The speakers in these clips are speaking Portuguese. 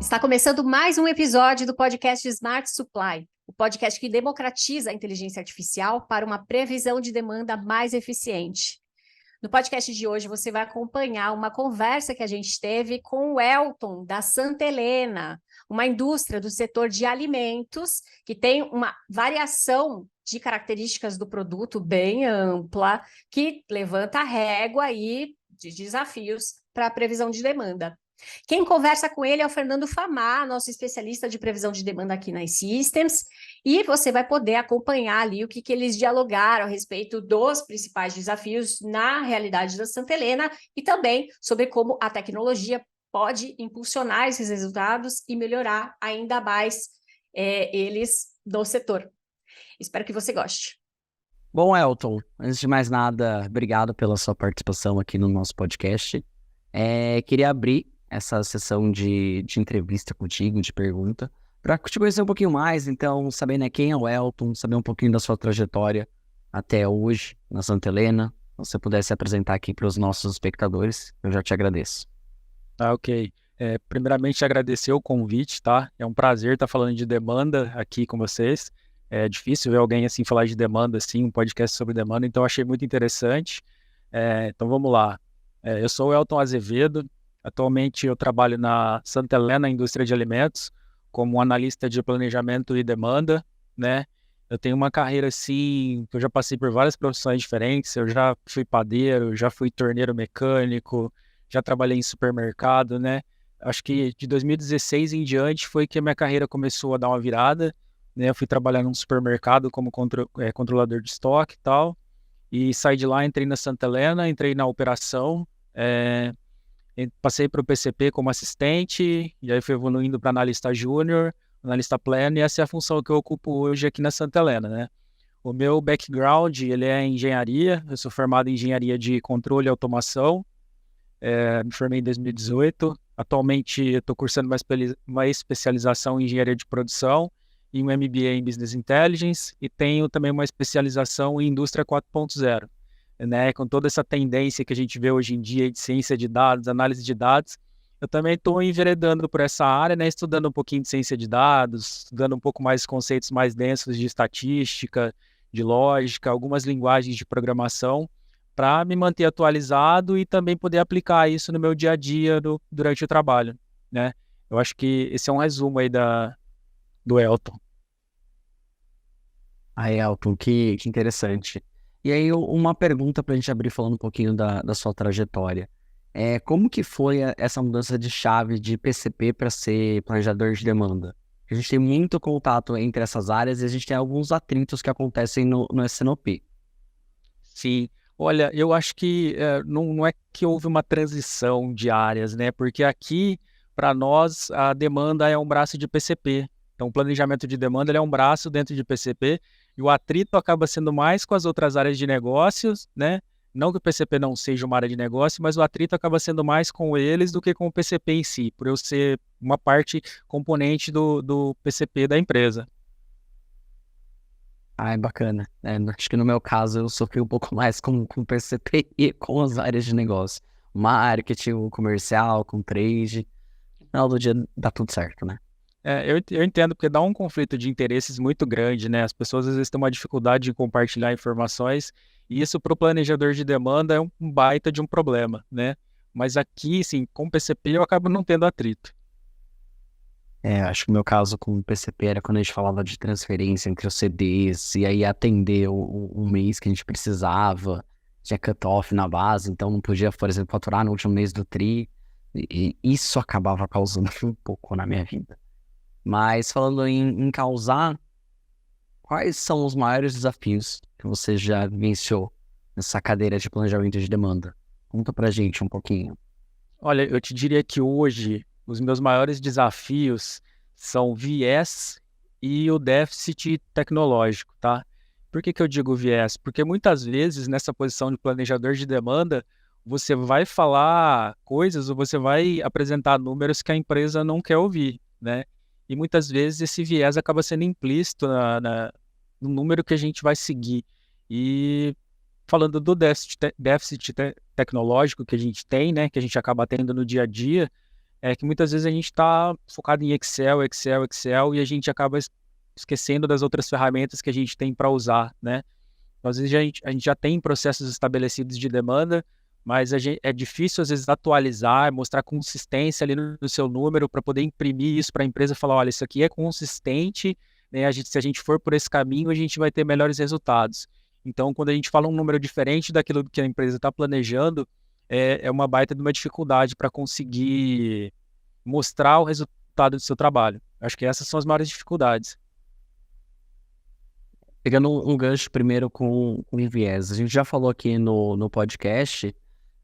Está começando mais um episódio do podcast Smart Supply, o podcast que democratiza a inteligência artificial para uma previsão de demanda mais eficiente. No podcast de hoje, você vai acompanhar uma conversa que a gente teve com o Elton, da Santa Helena, uma indústria do setor de alimentos, que tem uma variação de características do produto bem ampla, que levanta a régua aí de desafios para a previsão de demanda. Quem conversa com ele é o Fernando Famar, nosso especialista de previsão de demanda aqui na iSystems, e você vai poder acompanhar ali o que eles dialogaram a respeito dos principais desafios na realidade da Santa Helena e também sobre como a tecnologia pode impulsionar esses resultados e melhorar ainda mais eles no setor. Espero que você goste. Bom, Elton, antes de mais nada, obrigado pela sua participação aqui no nosso podcast. Queria abrir essa sessão de entrevista contigo, de pergunta, para te conhecer um pouquinho mais, então, saber quem é o Elton, saber um pouquinho da sua trajetória até hoje na Santa Helena. Se você pudesse apresentar aqui para os nossos espectadores, eu já te agradeço. Ok. Primeiramente, agradecer o convite, tá? É um prazer estar falando de demanda aqui com vocês. É difícil ver alguém assim falar de demanda, assim, um podcast sobre demanda, então achei muito interessante. Então vamos lá. Eu sou o Elton Azevedo. Atualmente eu trabalho na Santa Helena Indústria de Alimentos como analista de planejamento e demanda, né? Eu tenho uma carreira assim, que eu já passei por várias profissões diferentes. Eu já fui padeiro, já fui torneiro mecânico, já trabalhei em supermercado, né? Acho que de 2016 em diante foi que a minha carreira começou a dar uma virada, né? Eu fui trabalhar num supermercado como controlador de estoque e tal, e saí de lá, entrei na Santa Helena, entrei na operação, passei para o PCP como assistente, e aí fui evoluindo para analista júnior, analista pleno, e essa é a função que eu ocupo hoje aqui na Santa Helena, né? O meu background, ele é engenharia, eu sou formado em engenharia de controle e automação, me formei em 2018, atualmente estou cursando uma especialização em engenharia de produção e um MBA em Business Intelligence, e tenho também uma especialização em indústria 4.0. Né, com toda essa tendência que a gente vê hoje em dia de ciência de dados, análise de dados, eu também estou enveredando por essa área, né, estudando um pouquinho de ciência de dados, estudando um pouco mais conceitos mais densos de estatística, de lógica, algumas linguagens de programação, para me manter atualizado e também poder aplicar isso no meu dia a dia durante o trabalho, né? Eu acho que esse é um resumo aí do Elton. Aí, Elton, que interessante. E aí, uma pergunta para a gente abrir falando um pouquinho da sua trajetória. Como que foi essa mudança de chave de PCP para ser planejador de demanda? A gente tem muito contato entre essas áreas e a gente tem alguns atritos que acontecem no S&OP. Sim, olha, eu acho que não é que houve uma transição de áreas, né? Porque aqui, para nós, a demanda é um braço de PCP. Então, o planejamento de demanda ele é um braço dentro de PCP, e o atrito acaba sendo mais com as outras áreas de negócios, né? Não que o PCP não seja uma área de negócio, mas o atrito acaba sendo mais com eles do que com o PCP em si, por eu ser uma parte componente do PCP da empresa. Ah, é bacana. Acho que no meu caso eu sofri um pouco mais com o PCP e com as áreas de negócio. Marketing, o comercial, com trade. No final do dia dá tudo certo, né? Eu entendo, porque dá um conflito de interesses muito grande, né? As pessoas às vezes têm uma dificuldade de compartilhar informações, e isso para o planejador de demanda é um baita de um problema, né? Mas aqui, sim, com o PCP eu acabo não tendo atrito. Acho que o meu caso com o PCP era quando a gente falava de transferência entre os CDs, e aí atender o mês que a gente precisava, tinha cut-off na base, então não podia, por exemplo, faturar no último mês do TRI, e isso acabava causando um pouco na minha vida. Mas falando em causar, quais são os maiores desafios que você já vivenciou nessa cadeira de planejamento de demanda? Conta pra gente um pouquinho. Olha, eu te diria que hoje os meus maiores desafios são viés e o déficit tecnológico, tá? Por que eu digo viés? Porque muitas vezes nessa posição de planejador de demanda, você vai falar coisas ou você vai apresentar números que a empresa não quer ouvir, né? E muitas vezes esse viés acaba sendo implícito do número que a gente vai seguir. E falando do déficit tecnológico que a gente tem, né, que a gente acaba tendo no dia a dia, é que muitas vezes a gente está focado em Excel, e a gente acaba esquecendo das outras ferramentas que a gente tem para usar, né? Então, às vezes a gente já tem processos estabelecidos de demanda, mas é difícil, às vezes, atualizar, mostrar consistência ali no seu número para poder imprimir isso para a empresa e falar, olha, isso aqui é consistente, né? Se a gente for por esse caminho, a gente vai ter melhores resultados. Então, quando a gente fala um número diferente daquilo que a empresa está planejando, é uma baita de uma dificuldade para conseguir mostrar o resultado do seu trabalho. Acho que essas são as maiores dificuldades. Pegando um gancho primeiro com o viés. A gente já falou aqui no podcast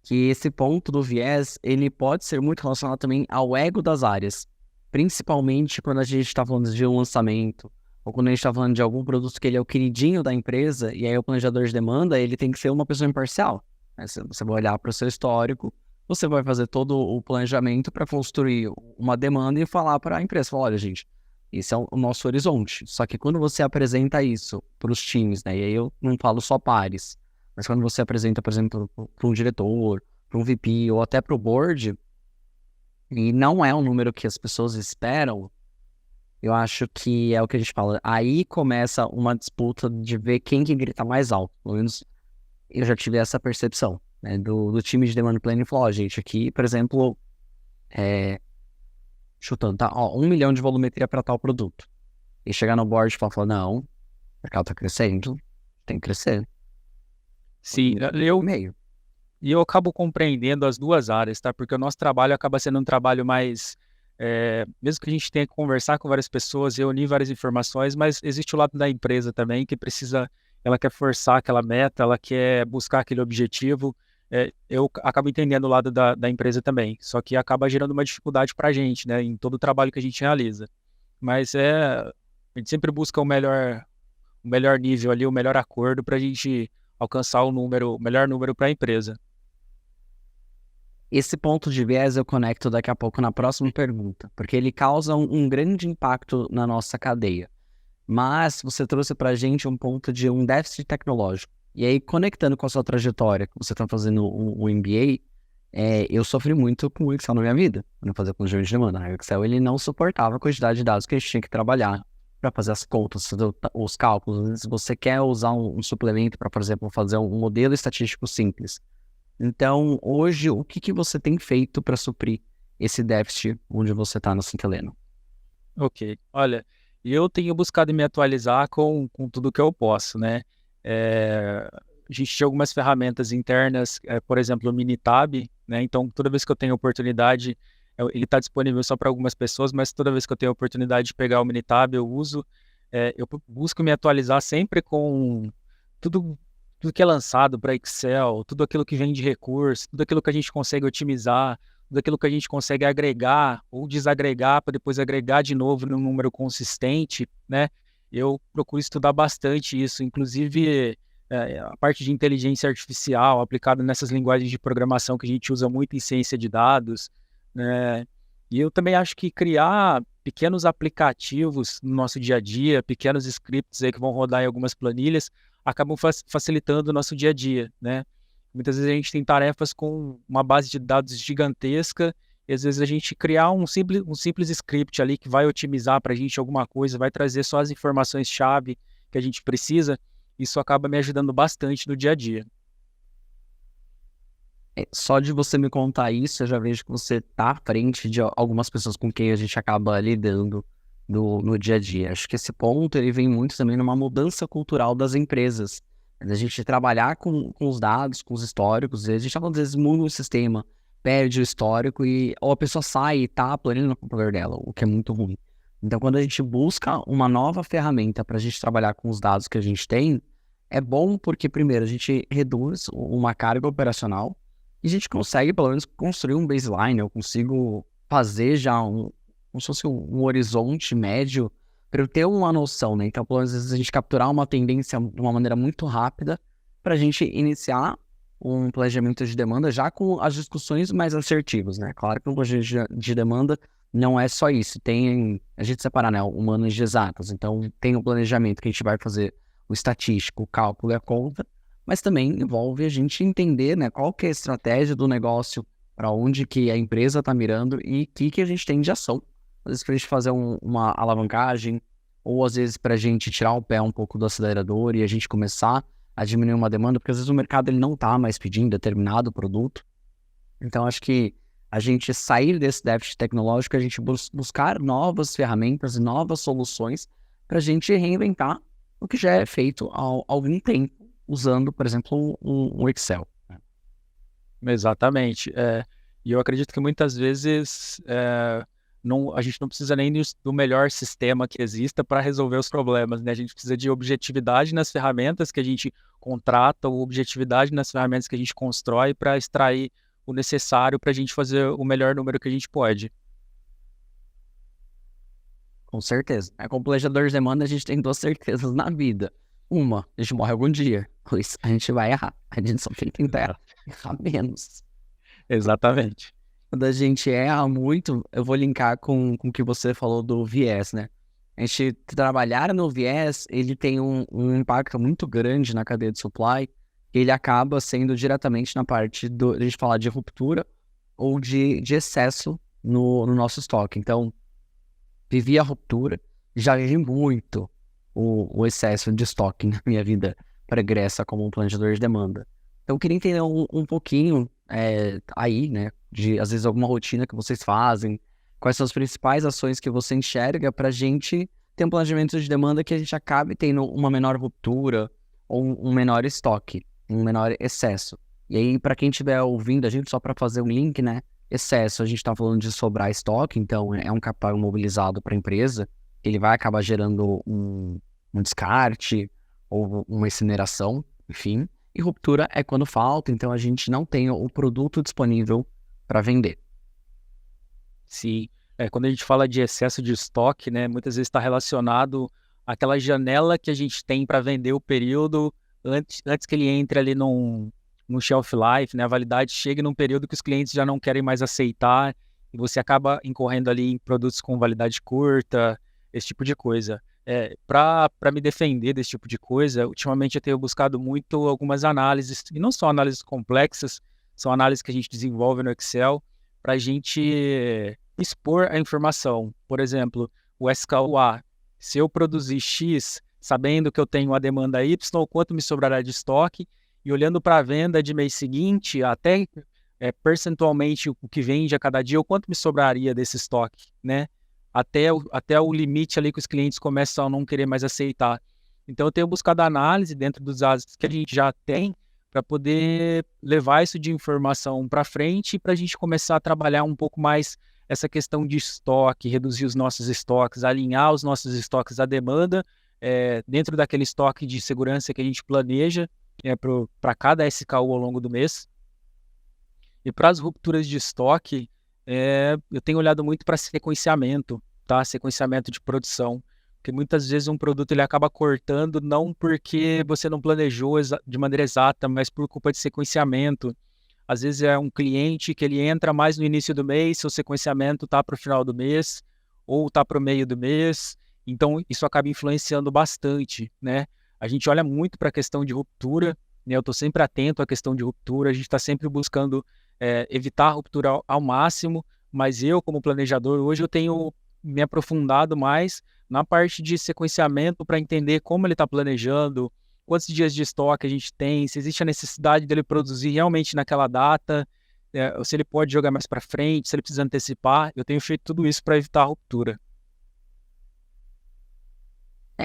que esse ponto do viés, ele pode ser muito relacionado também ao ego das áreas. Principalmente quando a gente está falando de um lançamento, ou quando a gente está falando de algum produto que ele é o queridinho da empresa, e aí o planejador de demanda, ele tem que ser uma pessoa imparcial. Né? Você vai olhar para o seu histórico, você vai fazer todo o planejamento para construir uma demanda e falar para a empresa, falar, olha, gente, esse é o nosso horizonte. Só que quando você apresenta isso para os times, né? E aí eu não falo só pares, mas quando você apresenta, por exemplo, para um diretor, para um VP ou até para o board, e não é um número que as pessoas esperam, eu acho que é o que a gente fala. Aí começa uma disputa de ver quem que grita mais alto. Pelo menos eu já tive essa percepção, né? Do time de demand planning falou, ó, gente, aqui, por exemplo, chutando, tá? Ó, 1 milhão de volumetria para tal produto. E chegar no board e falar, não, o mercado tá crescendo, tem que crescer. Sim, eu acabo compreendendo as duas áreas, tá? Porque o nosso trabalho acaba sendo um trabalho mais... mesmo que a gente tenha que conversar com várias pessoas, reunir várias informações, mas existe o lado da empresa também, que ela quer forçar aquela meta, ela quer buscar aquele objetivo. Eu acabo entendendo o lado da empresa também, só que acaba gerando uma dificuldade para a gente, né, em todo o trabalho que a gente realiza. Mas a gente sempre busca o melhor nível ali, o melhor acordo para a gente alcançar o melhor número para a empresa. Esse ponto de viés eu conecto daqui a pouco na próxima pergunta, porque ele causa um grande impacto na nossa cadeia. Mas você trouxe para a gente um ponto de um déficit tecnológico. E aí, conectando com a sua trajetória, que você está fazendo o MBA, eu sofri muito com o Excel na minha vida, quando eu fazia planejamento de demanda. O Excel ele não suportava a quantidade de dados que a gente tinha que trabalhar para fazer as contas, fazer os cálculos. Se você quer usar um suplemento para, por exemplo, fazer um modelo estatístico simples. Então, hoje, o que você tem feito para suprir esse déficit onde você está no Santa Helena? Ok, olha, eu tenho buscado me atualizar com tudo que eu posso, né? A gente tem algumas ferramentas internas, por exemplo, o Minitab, né? Então, toda vez que eu tenho oportunidade, ele está disponível só para algumas pessoas, mas toda vez que eu tenho oportunidade de pegar o Minitab, eu uso. Eu busco me atualizar sempre com tudo que é lançado para Excel, tudo aquilo que vem de recurso, tudo aquilo que a gente consegue otimizar, tudo aquilo que a gente consegue agregar ou desagregar para depois agregar de novo num número consistente, né? Eu procuro estudar bastante isso, inclusive a parte de inteligência artificial aplicada nessas linguagens de programação que a gente usa muito em ciência de dados, né? E eu também acho que criar pequenos aplicativos no nosso dia a dia, pequenos scripts aí que vão rodar em algumas planilhas, acabam facilitando o nosso dia a dia, né? Muitas vezes a gente tem tarefas com uma base de dados gigantesca, e às vezes a gente criar um simples script ali que vai otimizar para a gente alguma coisa, vai trazer só as informações-chave que a gente precisa, isso acaba me ajudando bastante no dia a dia. Só de você me contar isso, eu já vejo que você está à frente de algumas pessoas com quem a gente acaba lidando no dia a dia. Acho que esse ponto ele vem muito também numa mudança cultural das empresas. A gente trabalhar com os dados, com os históricos, a gente às vezes muda o sistema, perde o histórico ou a pessoa sai e tá planejando no computador dela, o que é muito ruim. Então, quando a gente busca uma nova ferramenta para a gente trabalhar com os dados que a gente tem, é bom porque, primeiro, a gente reduz uma carga operacional e a gente consegue, pelo menos, construir um baseline. Eu consigo fazer já como se fosse um horizonte médio para eu ter uma noção, né? Então, às vezes, a gente capturar uma tendência de uma maneira muito rápida para a gente iniciar um planejamento de demanda já com as discussões mais assertivas, né? Claro que um planejamento de demanda não é só isso. Tem a gente separar, né? Humanas de exatas. Então, tem o planejamento que a gente vai fazer o estatístico, o cálculo e a conta, mas também envolve a gente entender, né, qual que é a estratégia do negócio, para onde que a empresa está mirando e o que a gente tem de ação. Às vezes para a gente fazer uma alavancagem, ou às vezes para a gente tirar o pé um pouco do acelerador e a gente começar a diminuir uma demanda, porque às vezes o mercado ele não está mais pedindo determinado produto. Então acho que a gente sair desse déficit tecnológico, a gente buscar novas ferramentas e novas soluções para a gente reinventar o que já é feito há algum tempo, usando, por exemplo, um Excel. Exatamente. E eu acredito que muitas vezes a gente não precisa nem do melhor sistema que exista para resolver os problemas, né? A gente precisa de objetividade nas ferramentas que a gente contrata, ou objetividade nas ferramentas que a gente constrói para extrair o necessário para a gente fazer o melhor número que a gente pode. Com certeza. Como planejador de demanda, a gente tem 2 certezas na vida. Uma, a gente morre algum dia. 2, a gente vai errar. A gente só tem que tentar errar menos. Exatamente. Quando a gente erra muito, eu vou linkar com o que você falou do viés, né? A gente trabalhar no viés, ele tem um impacto muito grande na cadeia de supply, que ele acaba sendo diretamente na parte a gente falar de ruptura ou de excesso no nosso estoque. Então, vivi a ruptura, já vivi muito o excesso de estoque na minha vida pregressa como um planejador de demanda. Então, eu queria entender um pouquinho aí, né, de às vezes alguma rotina que vocês fazem, quais são as principais ações que você enxerga para a gente ter um planejamento de demanda que a gente acabe tendo uma menor ruptura ou um menor estoque, um menor excesso. E aí, para quem estiver ouvindo a gente, só para fazer um link, né, excesso, a gente está falando de sobrar estoque, então é um capital imobilizado para a empresa, ele vai acabar gerando um descarte ou uma incineração, enfim. E ruptura é quando falta, então a gente não tem o produto disponível para vender. Sim, quando a gente fala de excesso de estoque, né, muitas vezes está relacionado àquela janela que a gente tem para vender o período antes que ele entre ali num shelf life, né, a validade chega num período que os clientes já não querem mais aceitar e você acaba incorrendo ali em produtos com validade curta, esse tipo de coisa. Para me defender desse tipo de coisa, ultimamente eu tenho buscado muito algumas análises, e não só análises complexas, são análises que a gente desenvolve no Excel para a gente expor a informação. Por exemplo, o SKUA. Se eu produzir X, sabendo que eu tenho a demanda Y, quanto me sobrará de estoque, e olhando para a venda de mês seguinte, até percentualmente o que vende a cada dia, o quanto me sobraria desse estoque, né? Até o limite ali que os clientes começam a não querer mais aceitar. Então, eu tenho buscado análise dentro dos dados que a gente já tem para poder levar isso de informação para frente e para a gente começar a trabalhar um pouco mais essa questão de estoque, reduzir os nossos estoques, alinhar os nossos estoques à demanda, dentro daquele estoque de segurança que a gente planeja para cada SKU ao longo do mês. E para as rupturas de estoque, eu tenho olhado muito para sequenciamento, tá? Sequenciamento de produção. Porque muitas vezes um produto ele acaba cortando não porque você não planejou de maneira exata, mas por culpa de sequenciamento. Às vezes é um cliente que ele entra mais no início do mês, seu sequenciamento está para o final do mês, ou está para o meio do mês. Então, isso acaba influenciando bastante, né? A gente olha muito para a questão de ruptura, né? Eu estou sempre atento à questão de ruptura, a gente está sempre buscando evitar a ruptura ao máximo, mas eu, como planejador, hoje eu tenho me aprofundado mais na parte de sequenciamento para entender como ele está planejando, quantos dias de estoque a gente tem, se existe a necessidade dele produzir realmente naquela data, se ele pode jogar mais para frente, se ele precisa antecipar. Eu tenho feito tudo isso para evitar a ruptura.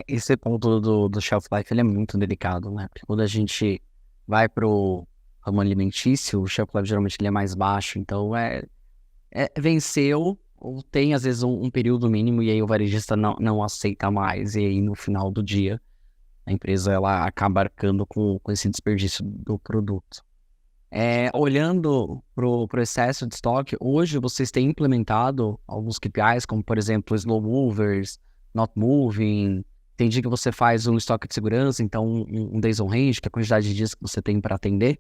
Esse ponto do shelf life ele é muito delicado, né? Porque quando a gente vai pro ramo alimentício, o shelf life geralmente ele é mais baixo, então venceu ou tem às vezes um período mínimo e aí o varejista não aceita mais, e aí no final do dia a empresa ela acaba arcando com esse desperdício do produto. Olhando pro excesso de estoque, hoje vocês têm implementado alguns KPIs, como por exemplo slow movers, not moving. Tem dia que você faz um estoque de segurança, então um days on hand, que é a quantidade de dias que você tem para atender.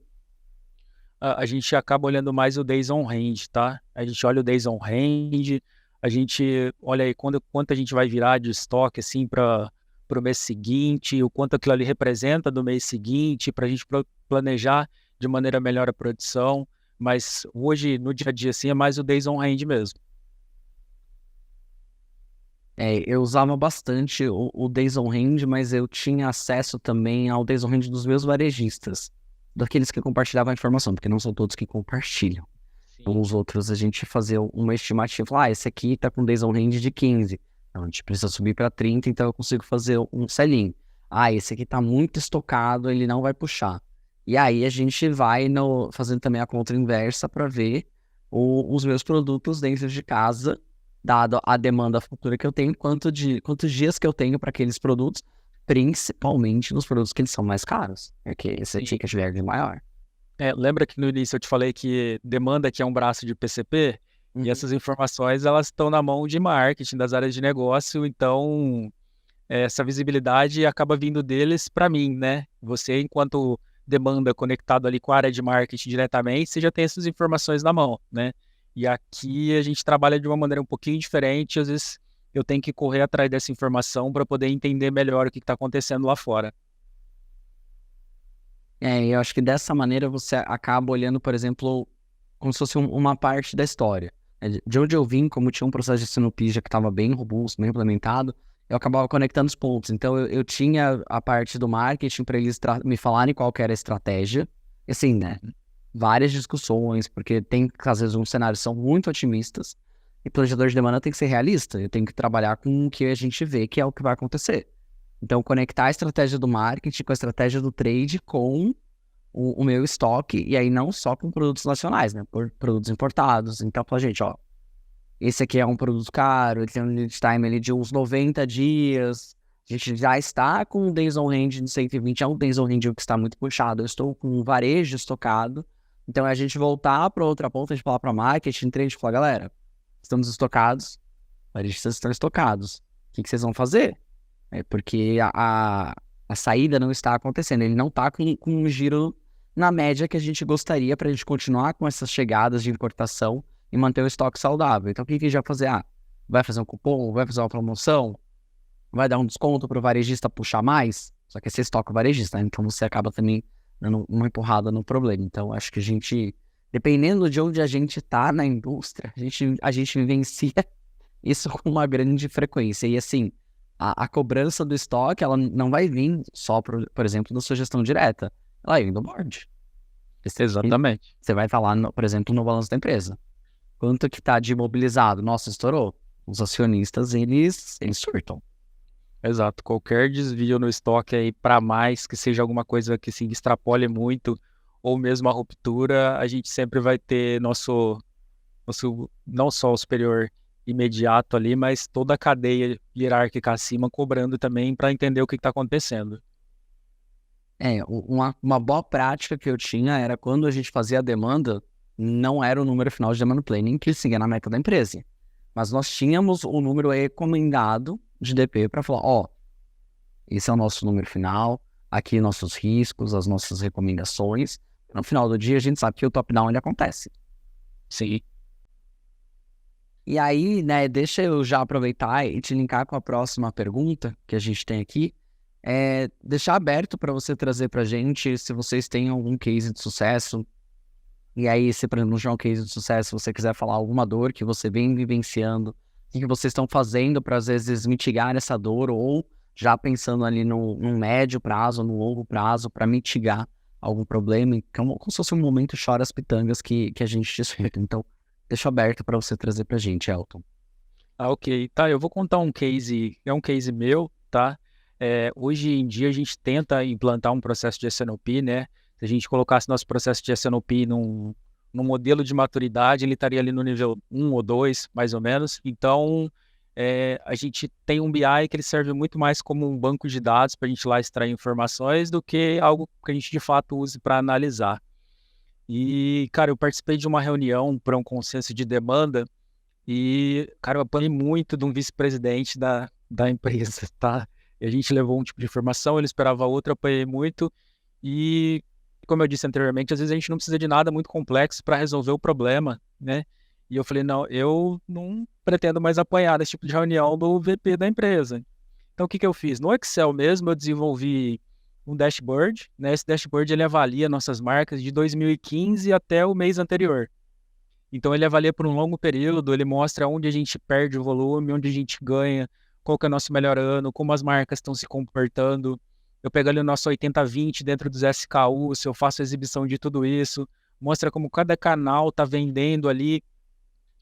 A gente acaba olhando mais o days on hand, tá? A gente olha o days on hand, a gente olha aí quanto a gente vai virar de estoque assim para para o mês seguinte, o quanto aquilo ali representa do mês seguinte, para a gente planejar de maneira melhor a produção. Mas hoje, no dia a dia, assim, é mais o Days on Hand mesmo. Eu usava bastante o Days on Hand, mas eu tinha acesso também ao Days on Hand dos meus varejistas, daqueles que compartilhavam a informação, porque não são todos que compartilham. Então, os outros a gente fazia uma estimativa, esse aqui tá com Days on Hand de 15, então a gente precisa subir para 30, então eu consigo fazer um sell-in. Esse aqui tá muito estocado, ele não vai puxar. E aí a gente vai fazendo também a conta inversa para ver os meus produtos dentro de casa, dado a demanda futura que eu tenho, quantos dias que eu tenho para aqueles produtos, principalmente nos produtos que eles são mais caros, porque esse ticket verde é maior. Lembra que no início eu te falei que demanda aqui é um braço de PCP? E essas informações, elas estão na mão de marketing, das áreas de negócio, então essa visibilidade acaba vindo deles para mim, né? Você, enquanto demanda conectado ali com a área de marketing diretamente, você já tem essas informações na mão, né? E aqui a gente trabalha de uma maneira um pouquinho diferente, às vezes eu tenho que correr atrás dessa informação para poder entender melhor o que está acontecendo lá fora. Eu acho que dessa maneira você acaba olhando, por exemplo, como se fosse uma parte da história. De onde eu vim, como tinha um processo de Sinopija que estava bem robusto, bem implementado, eu acabava conectando os pontos. Então, eu tinha a parte do marketing para eles me falarem qual que era a estratégia. E assim, né? Várias discussões, porque tem, às vezes, uns cenários são muito otimistas, e planejador de demanda tem que ser realista. Eu tenho que trabalhar com o que a gente vê que é o que vai acontecer. Então, conectar a estratégia do marketing com a estratégia do trade com o meu estoque, e aí não só com produtos nacionais, né? Por produtos importados. Então, fala, gente, esse aqui é um produto caro, ele tem um lead time ali de uns 90 dias, a gente já está com um Days on Hand de 120, é um Days on Hand que está muito puxado, eu estou com um varejo estocado, então é a gente voltar para outra ponta, a gente falar para marketing, trade, falar, galera, estamos estocados, varejistas estão estocados, o que vocês vão fazer? Porque a saída não está acontecendo, ele não está com um giro na média que a gente gostaria para a gente continuar com essas chegadas de importação e manter o estoque saudável. Então, o que a gente vai fazer? Vai fazer um cupom? Vai fazer uma promoção? Vai dar um desconto para o varejista puxar mais? Só que esse estoque varejista, né? Então você acaba também dando uma empurrada no problema. Então, acho que a gente, dependendo de onde a gente está na indústria, a gente vivencia isso com uma grande frequência. E assim, a cobrança do estoque, ela não vai vir só, por exemplo, da sua gestão direta. Ela vem do board. Exatamente. Você vai estar lá, por exemplo, no balanço da empresa. Quanto que está de imobilizado? Nossa, estourou. Os acionistas, eles surtam. Exato. Qualquer desvio no estoque aí para mais, que seja alguma coisa que se extrapole muito, ou mesmo a ruptura, a gente sempre vai ter nosso não só o superior imediato ali, mas toda a cadeia hierárquica acima cobrando também para entender o que está acontecendo. Uma boa prática que eu tinha era quando a gente fazia a demanda, não era o número final de demand planning que seguia na meta da empresa. Mas nós tínhamos o número recomendado de DP para falar, esse é o nosso número final, aqui nossos riscos, as nossas recomendações. No final do dia, a gente sabe que o top-down ele acontece. Sim. E aí, né, deixa eu já aproveitar e te linkar com a próxima pergunta que a gente tem aqui. Deixar aberto para você trazer para a gente se vocês têm algum case de sucesso. E aí, se por exemplo, não é um case de sucesso, você quiser falar alguma dor que você vem vivenciando, o que vocês estão fazendo para, às vezes, mitigar essa dor, ou já pensando ali num médio prazo, no longo prazo, para mitigar algum problema. Como se fosse um momento chora as pitangas que a gente discuta. Então, deixa aberto para você trazer para a gente, Elton. Ok. Tá, eu vou contar um case, é um case meu, tá? Hoje em dia a gente tenta implantar um processo de S&OP, né? Se a gente colocasse nosso processo de S&OP num modelo de maturidade, ele estaria ali no nível 1 ou 2, mais ou menos. Então, a gente tem um BI que ele serve muito mais como um banco de dados para a gente ir lá extrair informações do que algo que a gente de fato use para analisar. E, cara, eu participei de uma reunião para um consenso de demanda e, cara, eu apanhei muito de um vice-presidente da empresa, tá? E a gente levou um tipo de informação, ele esperava outra, eu apanhei muito. E, como eu disse anteriormente, às vezes a gente não precisa de nada muito complexo para resolver o problema, né? E eu falei, não, eu não pretendo mais apanhar desse tipo de reunião do VP da empresa. Então, o que eu fiz? No Excel mesmo, eu desenvolvi um dashboard, né? Esse dashboard, ele avalia nossas marcas de 2015 até o mês anterior. Então, ele avalia por um longo período, ele mostra onde a gente perde o volume, onde a gente ganha, qual que é o nosso melhor ano, como as marcas estão se comportando. Eu pego ali o nosso 80/20 dentro dos SKU, se eu faço exibição de tudo isso, mostra como cada canal está vendendo ali,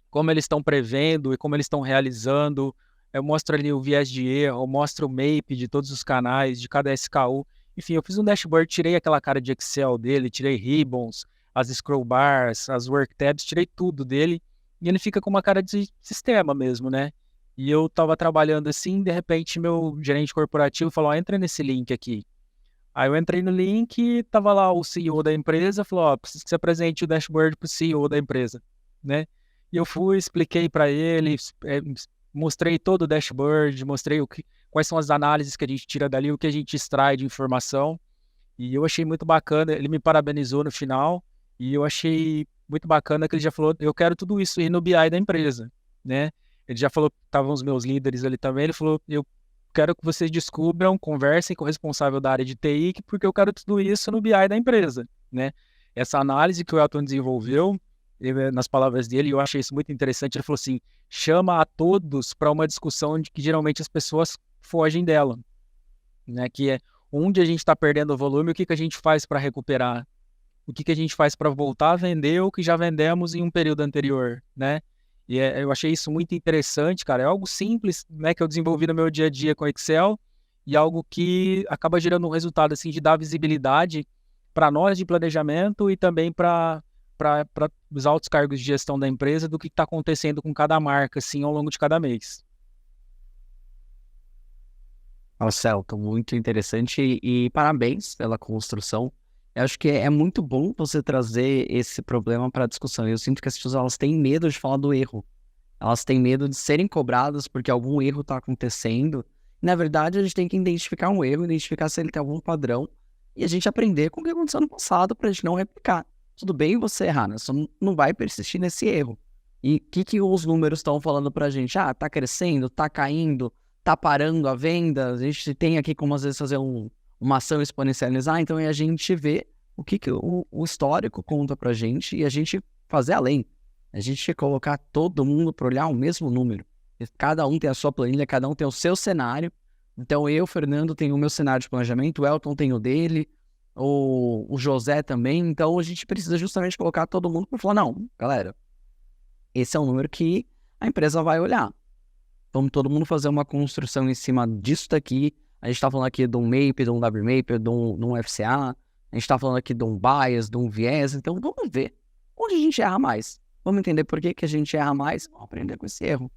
como eles estão prevendo e como eles estão realizando. Eu mostro ali o viés de erro, eu mostro o MAP de todos os canais, de cada SKU. Enfim, eu fiz um dashboard, tirei aquela cara de Excel dele, tirei ribbons, as scroll bars, as work tabs, tirei tudo dele, e ele fica com uma cara de sistema mesmo, né? E eu estava trabalhando assim, de repente meu gerente corporativo falou, ó, entra nesse link aqui. Aí eu entrei no link e tava lá o CEO da empresa, falou, ó, preciso que você apresente o dashboard pro CEO da empresa, né? E eu fui, expliquei para ele, mostrei todo o dashboard, mostrei quais são as análises que a gente tira dali, o que a gente extrai de informação, e eu achei muito bacana, ele me parabenizou no final, e eu achei muito bacana que ele já falou, eu quero tudo isso ir no BI da empresa, né? Ele já falou, estavam os meus líderes ali também, ele falou, eu quero que vocês descubram, conversem com o responsável da área de TI, porque eu quero tudo isso no BI da empresa, né? Essa análise que o Elton desenvolveu, nas palavras dele, eu achei isso muito interessante, ele falou assim, chama a todos para uma discussão de que geralmente as pessoas fogem dela, né? Que é onde a gente está perdendo o volume, o que a gente faz para recuperar, o que a gente faz para voltar a vender o que já vendemos em um período anterior, né? E eu achei isso muito interessante, cara. É algo simples, né, que eu desenvolvi no meu dia a dia com Excel e algo que acaba gerando um resultado assim de dar visibilidade para nós de planejamento e também para os altos cargos de gestão da empresa do que está acontecendo com cada marca assim ao longo de cada mês. Celto, muito interessante e parabéns pela construção. Eu acho que é muito bom você trazer esse problema para a discussão. Eu sinto que as pessoas elas têm medo de falar do erro. Elas têm medo de serem cobradas porque algum erro está acontecendo. Na verdade, a gente tem que identificar um erro, identificar se ele tem algum padrão e a gente aprender com o que aconteceu no passado para a gente não replicar. Tudo bem você errar, né? Você não vai persistir nesse erro. E o que os números estão falando para a gente? Ah, tá crescendo, tá caindo, tá parando a venda. A gente tem aqui como às vezes fazer uma ação exponencializar, então a gente vê o que o histórico conta pra gente e a gente fazer além. A gente colocar todo mundo para olhar o mesmo número. Cada um tem a sua planilha, cada um tem o seu cenário. Então eu, Fernando, tenho o meu cenário de planejamento, o Elton tem o dele, o José também. Então a gente precisa justamente colocar todo mundo para falar, não, galera, esse é um número que a empresa vai olhar. Vamos todo mundo fazer uma construção em cima disso daqui. A gente está falando aqui de um MAP, de um WMAP, de um FCA. A gente está falando aqui de um bias, de um viés. Então, vamos ver onde a gente erra mais. Vamos entender por que a gente erra mais. Vamos aprender com esse erro.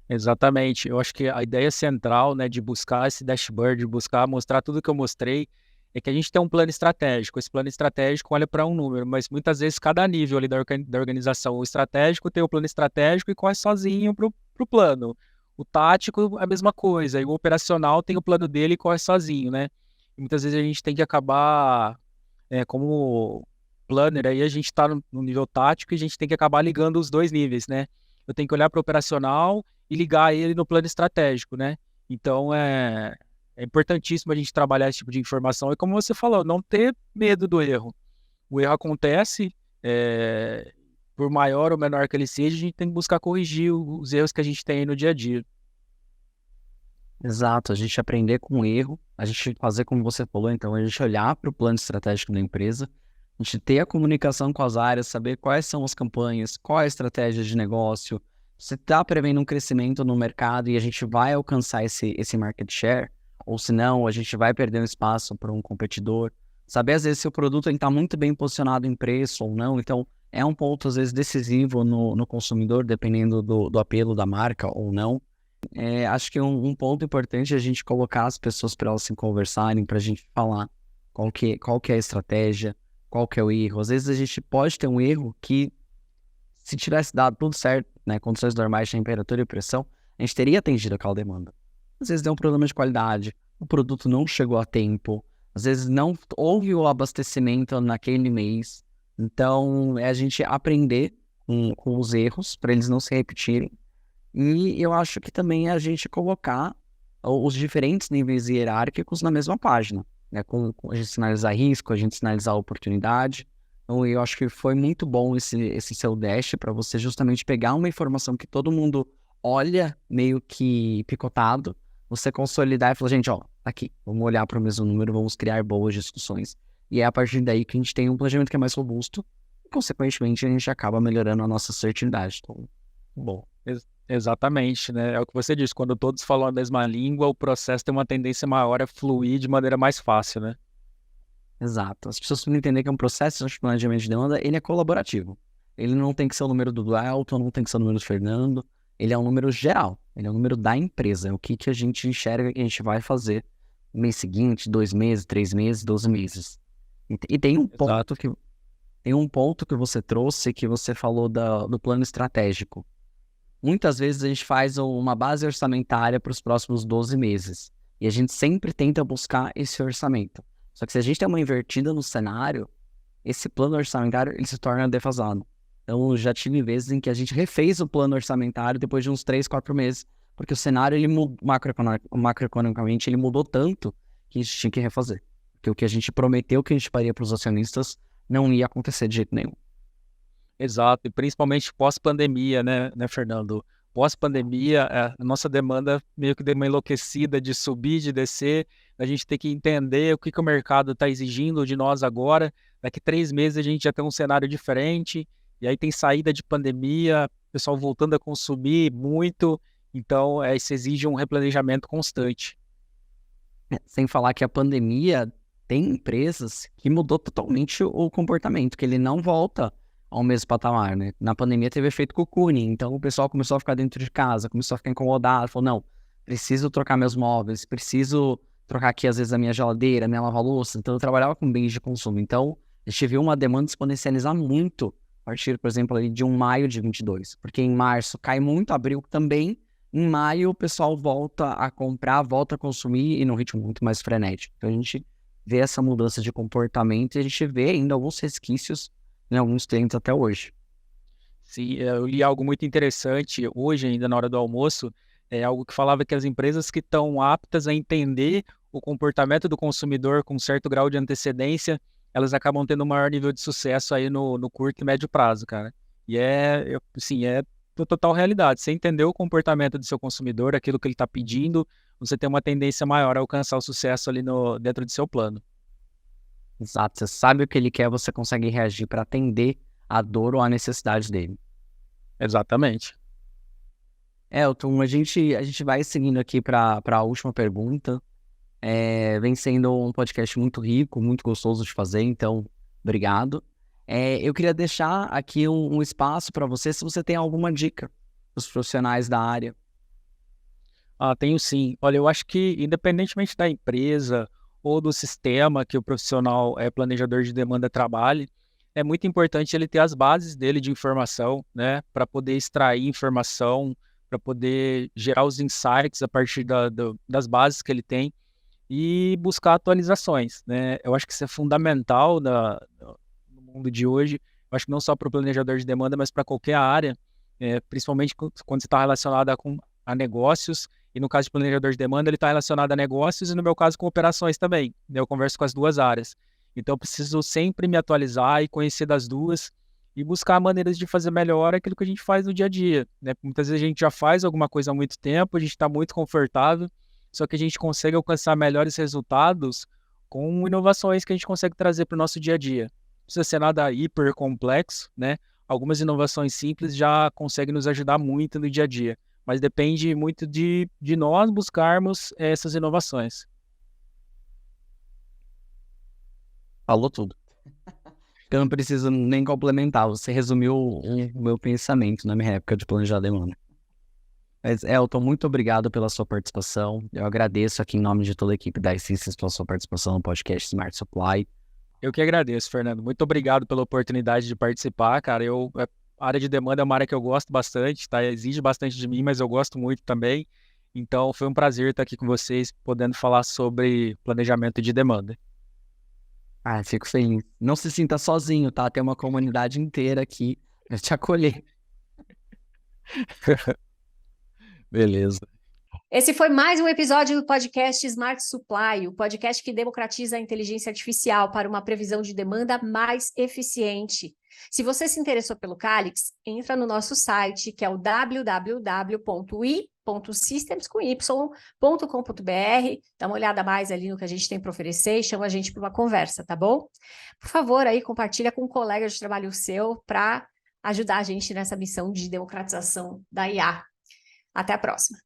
Exatamente. Eu acho que a ideia central, né, de buscar esse dashboard, de buscar mostrar tudo que eu mostrei, é que a gente tem um plano estratégico. Esse plano estratégico olha para um número, mas muitas vezes cada nível ali da organização, o estratégico tem o plano estratégico e corre sozinho para o plano. O tático, a mesma coisa. E o operacional tem o plano dele e corre sozinho, né? E muitas vezes a gente tem que acabar, como planner, aí a gente está no nível tático e a gente tem que acabar ligando os dois níveis, né? Eu tenho que olhar para o operacional e ligar ele no plano estratégico, né? Então, é importantíssimo a gente trabalhar esse tipo de informação. E como você falou, não ter medo do erro. O erro acontece, por maior ou menor que ele seja, a gente tem que buscar corrigir os erros que a gente tem aí no dia a dia. Exato, a gente aprender com o erro, a gente fazer como você falou, então a gente olhar para o plano estratégico da empresa, a gente ter a comunicação com as áreas, saber quais são as campanhas, qual é a estratégia de negócio, você está prevendo um crescimento no mercado e a gente vai alcançar esse market share, ou se não, a gente vai perder um espaço para um competidor, saber às vezes se o produto está muito bem posicionado em preço ou não, então é um ponto às vezes decisivo no consumidor, dependendo do apelo da marca ou não. Acho que um ponto importante é a gente colocar as pessoas para elas se conversarem, para a gente falar qual que é a estratégia, qual que é o erro. Às vezes a gente pode ter um erro que, se tivesse dado tudo certo, né, condições normais de temperatura e pressão, a gente teria atendido aquela demanda. Às vezes deu um problema de qualidade, o produto não chegou a tempo, às vezes não houve o abastecimento naquele mês. Então, é a gente aprender com os erros, para eles não se repetirem. E eu acho que também é a gente colocar os diferentes níveis hierárquicos na mesma página, né? Com a gente sinalizar risco, a gente sinalizar oportunidade. Então, eu acho que foi muito bom esse seu dash para você justamente pegar uma informação que todo mundo olha meio que picotado, você consolidar e falar, gente, ó, tá aqui, vamos olhar para o mesmo número, vamos criar boas discussões. E é a partir daí que a gente tem um planejamento que é mais robusto e, consequentemente, a gente acaba melhorando a nossa assertividade. Então, bom. Exatamente, né? É o que você disse, quando todos falam a mesma língua, o processo tem uma tendência maior a fluir de maneira mais fácil, né? Exato. As pessoas precisam entender que é um processo de planejamento de demanda, ele é colaborativo. Ele não tem que ser o número do Elton, não tem que ser o número do Fernando, ele é um número geral, ele é um número da empresa, é o que a gente enxerga que a gente vai fazer no mês seguinte, 2 meses, 3 meses, 12 meses. E tem um ponto que você trouxe, que você falou do plano estratégico. Muitas vezes a gente faz uma base orçamentária para os próximos 12 meses. E a gente sempre tenta buscar esse orçamento. Só que se a gente tem uma invertida no cenário, esse plano orçamentário ele se torna defasado. Então, já tive vezes em que a gente refez o plano orçamentário depois de uns 3, 4 meses, porque o cenário ele macroeconomicamente ele mudou tanto que a gente tinha que refazer. Porque o que a gente prometeu que a gente faria para os acionistas não ia acontecer de jeito nenhum. Exato, e principalmente pós-pandemia, né, Fernando? Pós-pandemia, a nossa demanda meio que deu uma enlouquecida de subir, de descer, a gente tem que entender o que o mercado está exigindo de nós agora. Daqui 3 meses a gente já tem um cenário diferente, e aí tem saída de pandemia, o pessoal voltando a consumir muito, então isso exige um replanejamento constante. Sem falar que a pandemia tem empresas que mudou totalmente o comportamento, que ele não volta ao mesmo patamar, né? Na pandemia teve efeito cocooning, então o pessoal começou a ficar dentro de casa, começou a ficar incomodado, falou, não, preciso trocar meus móveis, preciso trocar aqui às vezes a minha geladeira, a minha lava-louça, então eu trabalhava com bens de consumo, então a gente viu uma demanda exponencializar muito, a partir, por exemplo, ali de 1 maio de 22, porque em março cai muito, abril também, em maio o pessoal volta a comprar, volta a consumir e num ritmo muito mais frenético. Então a gente vê essa mudança de comportamento e a gente vê ainda alguns resquícios em alguns clientes até hoje. Sim, eu li algo muito interessante hoje, ainda na hora do almoço, é algo que falava que as empresas que estão aptas a entender o comportamento do consumidor com certo grau de antecedência, elas acabam tendo um maior nível de sucesso aí no curto e médio prazo, cara. E é total realidade. Você entender o comportamento do seu consumidor, aquilo que ele está pedindo, você tem uma tendência maior a alcançar o sucesso ali dentro do seu plano. Exato, você sabe o que ele quer, você consegue reagir para atender a dor ou a necessidade dele. Exatamente. Elton, a gente vai seguindo aqui para a última pergunta. Vem sendo um podcast muito rico, muito gostoso de fazer, então, obrigado. Eu queria deixar aqui um espaço para você, se você tem alguma dica para os profissionais da área. Tenho sim. Olha, eu acho que independentemente da empresa ou do sistema que o profissional planejador de demanda trabalhe, é muito importante ele ter as bases dele de informação, né, para poder extrair informação, para poder gerar os insights a partir das bases que ele tem e buscar atualizações, né? Eu acho que isso é fundamental no mundo de hoje. Eu acho que não só para o planejador de demanda, mas para qualquer área, principalmente quando você está relacionado a negócios. E no caso de planejador de demanda, ele está relacionado a negócios e no meu caso com operações também. Eu converso com as duas áreas. Então eu preciso sempre me atualizar e conhecer das duas e buscar maneiras de fazer melhor aquilo que a gente faz no dia a dia, né? Muitas vezes a gente já faz alguma coisa há muito tempo, a gente está muito confortável, só que a gente consegue alcançar melhores resultados com inovações que a gente consegue trazer para o nosso dia a dia. Não precisa ser nada hiper complexo, né? Algumas inovações simples já conseguem nos ajudar muito no dia a dia. Mas depende muito de nós buscarmos essas inovações. Falou tudo. Eu não preciso nem complementar, você resumiu o meu pensamento na minha época de planejar demanda. Mas, Elton, muito obrigado pela sua participação. Eu agradeço aqui em nome de toda a equipe da iSystems pela sua participação no podcast Smart Supply. Eu que agradeço, Fernando. Muito obrigado pela oportunidade de participar, cara. A área de demanda é uma área que eu gosto bastante, tá? Exige bastante de mim, mas eu gosto muito também. Então, foi um prazer estar aqui com vocês, podendo falar sobre planejamento de demanda. Fico feliz. Não se sinta sozinho, tá? Tem uma comunidade inteira aqui pra te acolher. Beleza. Esse foi mais um episódio do podcast Smart Supply, o podcast que democratiza a inteligência artificial para uma previsão de demanda mais eficiente. Se você se interessou pelo Calix, entra no nosso site, que é o www.systems.com.br, dá uma olhada mais ali no que a gente tem para oferecer e chama a gente para uma conversa, tá bom? Por favor, aí compartilha com um colega de trabalho seu para ajudar a gente nessa missão de democratização da IA. Até a próxima.